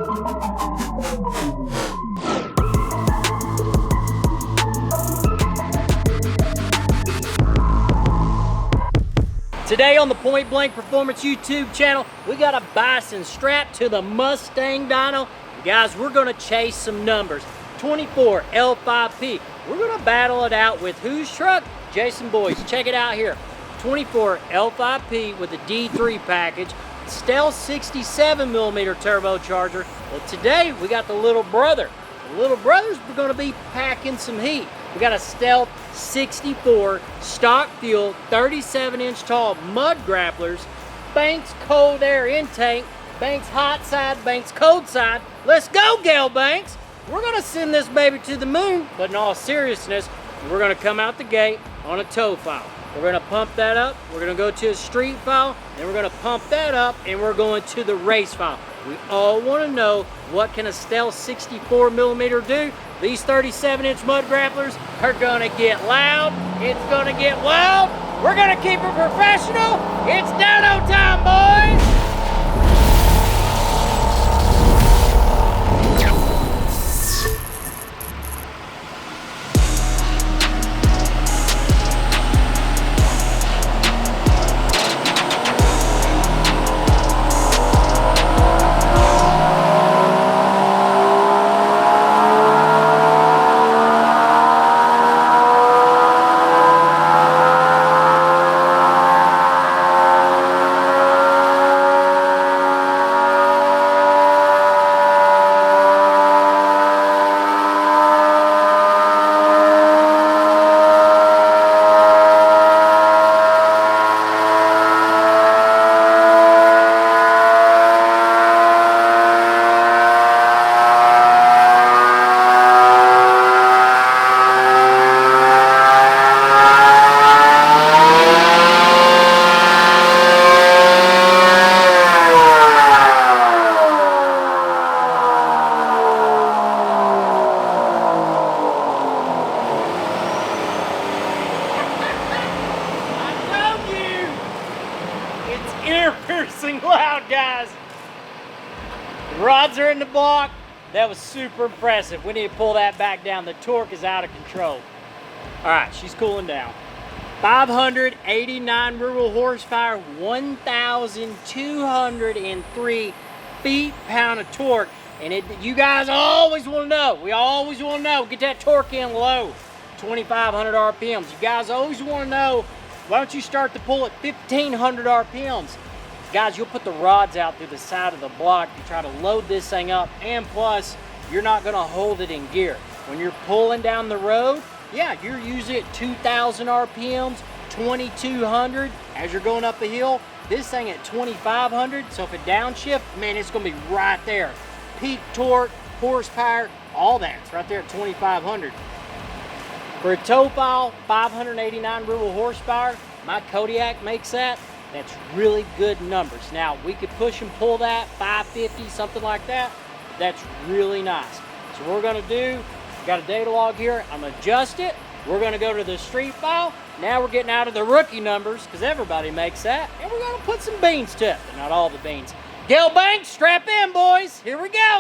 Today on the Point Blank Performance YouTube channel, we got a bison strapped to the Mustang Dyno. Guys, we're gonna chase some numbers. 24 L5P. We're gonna battle it out with whose truck? Jason Boys. Check it out here. 24 L5P with a D3 package. Stealth 67mm turbocharger. Well, today we got the little brother. The little brother's gonna be packing some heat. We got a Stealth 64 stock fuel 37-inch tall mud grapplers, Banks cold air intake, Banks hot side, Banks cold side. Let's go, Gail Banks. We're gonna send this baby to the moon, but in all seriousness, we're gonna come out the gate on a tow file. We're gonna pump that up, we're gonna go to a street file, then we're gonna pump that up, and we're going to the race file. We all wanna know, what can a Stealth 64mm do? These 37-inch mud grapplers are gonna get loud, it's gonna get wild, we're gonna keep it professional. It's dyno time, boys! Ear-piercing loud, guys. The rods are in the block. That was super impressive. We need to pull that back down. The torque is out of control. All right, she's cooling down. 589 rural horsepower, 1,203 feet-pound of torque. And you guys always want to know. We always want to know. Get that torque in low. 2,500 RPMs. You guys always want to know. Why don't you start to pull at 1,500 RPMs? Guys, you'll put the rods out through the side of the block to try to load this thing up, and plus, you're not gonna hold it in gear. When you're pulling down the road, yeah, you're using it 2,000 RPMs, 2,200 as you're going up a hill. This thing at 2,500, so if it downshift, man, it's gonna be right there. Peak torque, horsepower, all that. It's right there at 2,500. For a tow file, 589 rural horsepower, my Kodiak makes that. That's really good numbers. Now, we could push and pull that, 550, something like that. That's really nice. So what we're gonna do, we got a data log here. I'm gonna adjust it. We're gonna go to the street file. Now we're getting out of the rookie numbers, because everybody makes that. And we're gonna put some beans to it, but not all the beans. Gail Banks, strap in, boys. Here we go.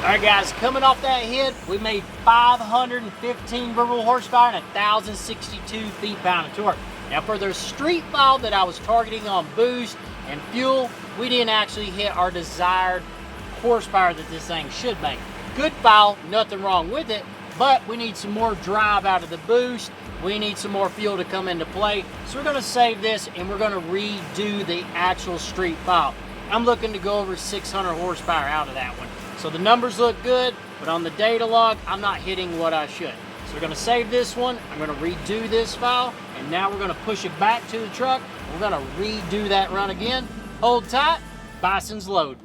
Alright guys, coming off that hit, we made 515 rural horsepower and 1,062 feet-pound of torque. Now for the street file that I was targeting on boost and fuel, we didn't actually hit our desired horsepower that this thing should make. Good file, nothing wrong with it, but we need some more drive out of the boost. We need some more fuel to come into play. So we're gonna save this and we're gonna redo the actual street file. I'm looking to go over 600 horsepower out of that one. So the numbers look good, but on the data log, I'm not hitting what I should. So So we're gonna save this one. I'm gonna redo this file, and now we're gonna push it back to the truck. We're gonna redo that run again. Hold tight, Bison's loading.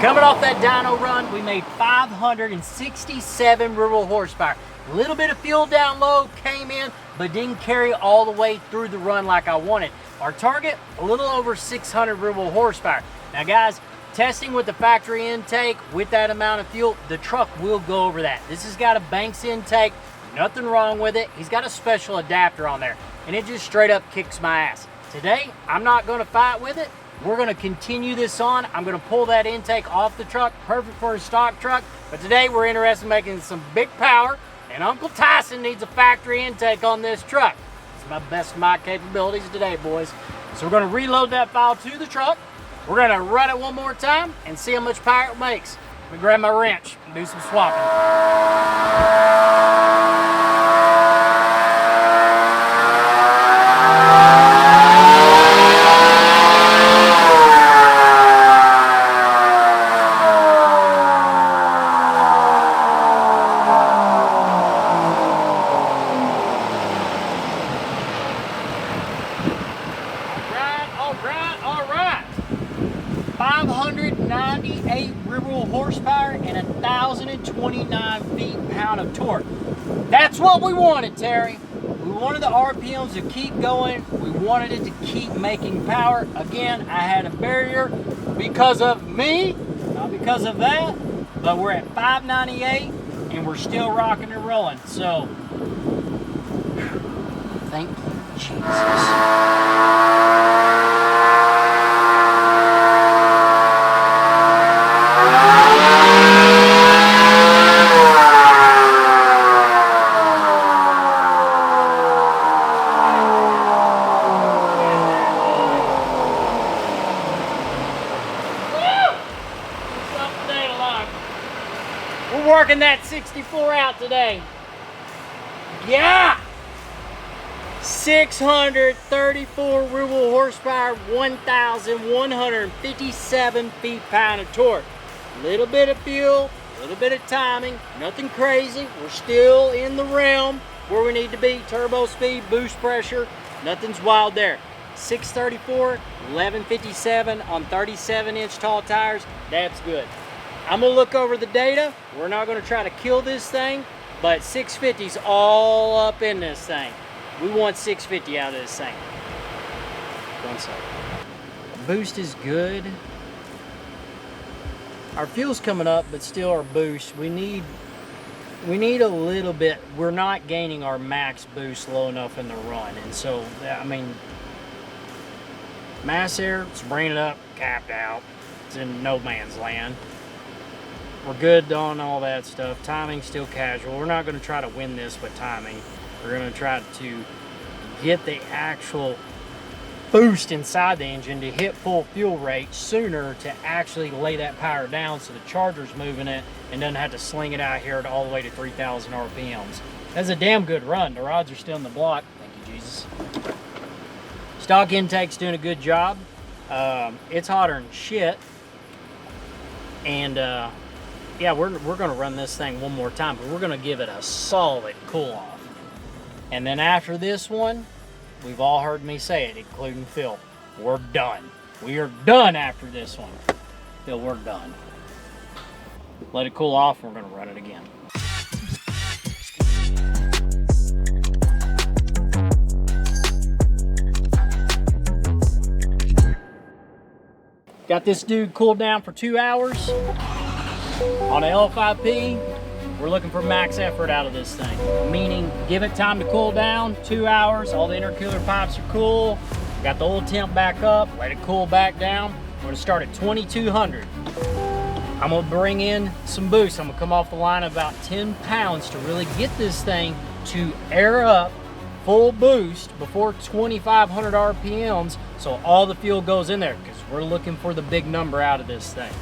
Coming off that dyno run, we made 567 real horsepower. A little bit of fuel down low came in, but didn't carry all the way through the run like I wanted. Our target, a little over 600 real horsepower. Now guys, testing with the factory intake with that amount of fuel, the truck will go over that. This has got a Banks intake, nothing wrong with it. He's got a special adapter on there, and it just straight up kicks my ass. Today, I'm not gonna fight with it. We're gonna continue this on. I'm gonna pull that intake off the truck, perfect for a stock truck. But today we're interested in making some big power, and Uncle Tyson needs a factory intake on this truck. It's my best of my capabilities today, boys. So we're gonna reload that file to the truck. We're gonna run it one more time and see how much power it makes. Let me grab my wrench and do some swapping. All right. 598 rear wheel horsepower and 1,029 feet-pound of torque. That's what we wanted, Terry. We wanted the RPMs to keep going. We wanted it to keep making power. Again, I had a barrier because of me, not because of that, but we're at 598 and we're still rocking and rolling. So, thank you, Jesus. We're working that 64 out today. Yeah! 634 rear wheel horsepower, 1,157 feet-pound of torque. A little bit of fuel, a little bit of timing, nothing crazy. We're still in the realm where we need to be. Turbo speed, boost pressure, nothing's wild there. 634, 1157 on 37-inch tall tires, that's good. I'm gonna look over the data. We're not gonna try to kill this thing, but 650's all up in this thing. We want 650 out of this thing. 1 second. Boost is good. Our fuel's coming up, but still our boost. We need a little bit. We're not gaining our max boost low enough in the run, and so I mean, mass air, let's bring it up, capped out. It's in no man's land. We're good on all that stuff. Timing still casual. We're not going to try to win this with timing. We're going to try to get the actual boost inside the engine to hit full fuel rate sooner to actually lay that power down so the charger's moving it and doesn't have to sling it out here to all the way to 3,000 RPMs. That's a damn good run. The rods are still in the block. Thank you, Jesus. Stock intake's doing a good job. It's hotter than shit. And yeah, we're gonna run this thing one more time, but we're gonna give it a solid cool off. And then after this one, we've all heard me say it, including Phil, we're done. We are done after this one. Phil, we're done. Let it cool off, and we're gonna run it again. Got this dude cooled down for 2 hours. On an L5P, we're looking for max effort out of this thing. Meaning, give it time to cool down, 2 hours, all the intercooler pipes are cool, got the oil temp back up, let it cool back down. We're gonna start at 2,200. I'm gonna bring in some boost. I'm gonna come off the line about 10 pounds to really get this thing to air up full boost before 2,500 RPMs, so all the fuel goes in there, because we're looking for the big number out of this thing.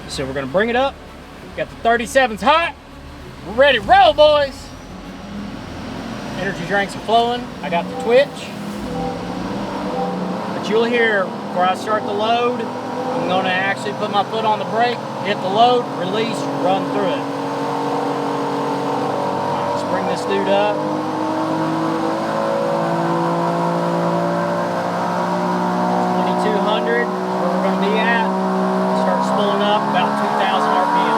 So we're gonna bring it up. Got the 37s hot. We're ready to roll, boys. Energy drinks are flowing. I got the twitch. But you'll hear, before I start the load, I'm gonna actually put my foot on the brake, hit the load, release, run through it. Right, let's bring this dude up. 2,200 is where we're gonna be at. Start spooling up about 2,000 RPMs.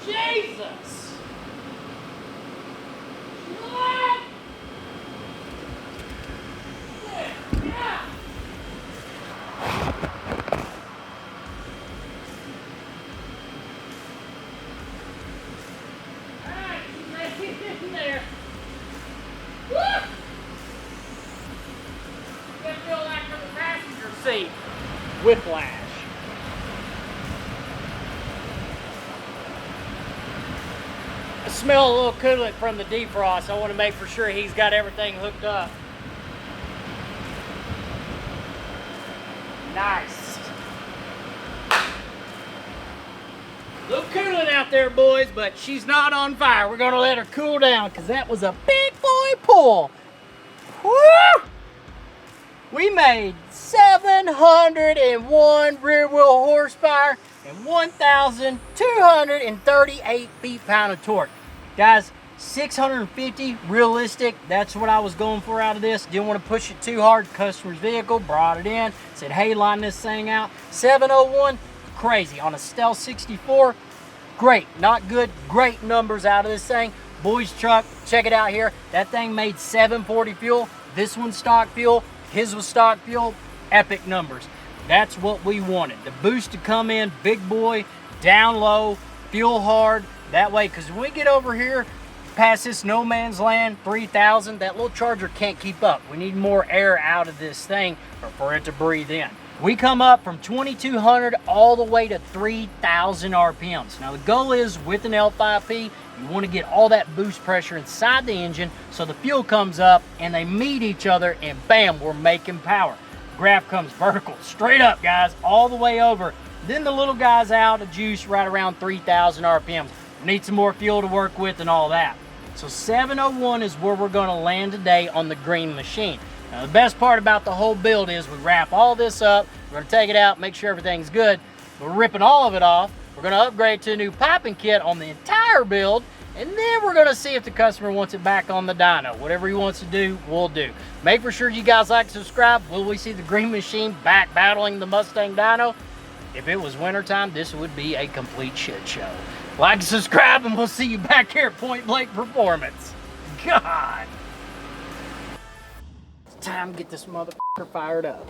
Jesus! What? Yeah. Alright, right in there. Woo! You gotta feel like from the passenger seat. Whiplash. I smell a little coolant from the defrost. I want to make for sure he's got everything hooked up. Nice. Little coolant out there, boys, but she's not on fire. We're gonna let her cool down because that was a big boy pull. Woo! We made 701 rear wheel horsepower and 1,238 feet-pound of torque. Guys, 650 realistic. That's what I was going for out of this. Didn't want to push it too hard. Customer's vehicle, brought it in, said, hey, line this thing out. 701, crazy. On a Stealth 64, great. Not good, great numbers out of this thing. Boy's truck, check it out here. That thing made 740 fuel. This one's stock fuel. His was stock fuel. Epic numbers. That's what we wanted. The boost to come in, big boy, down low, fuel hard. That way, because when we get over here, past this no man's land, 3,000, that little Charger can't keep up. We need more air out of this thing for it to breathe in. We come up from 2,200 all the way to 3,000 RPMs. Now the goal is, with an L5P, you want to get all that boost pressure inside the engine so the fuel comes up and they meet each other and bam, we're making power. Graph comes vertical, straight up, guys, all the way over. Then the little guy's out of juice right around 3,000 RPMs. Need some more fuel to work with and all that. So 701 is where we're going to land today on the green machine. Now the best part about the whole build is we wrap all this up, we're going to take it out, make sure everything's good. We're ripping all of it off. We're going to upgrade to a new piping kit on the entire build, and then we're going to see if the customer wants it back on the dyno. Whatever he wants to do, we'll do. Make for sure you guys like and subscribe. Will we see the green machine back battling the Mustang Dyno? If it was wintertime, this would be a complete shit show. Like and subscribe, and we'll see you back here at Point Blank Performance. God. It's time to get this motherfucker fired up.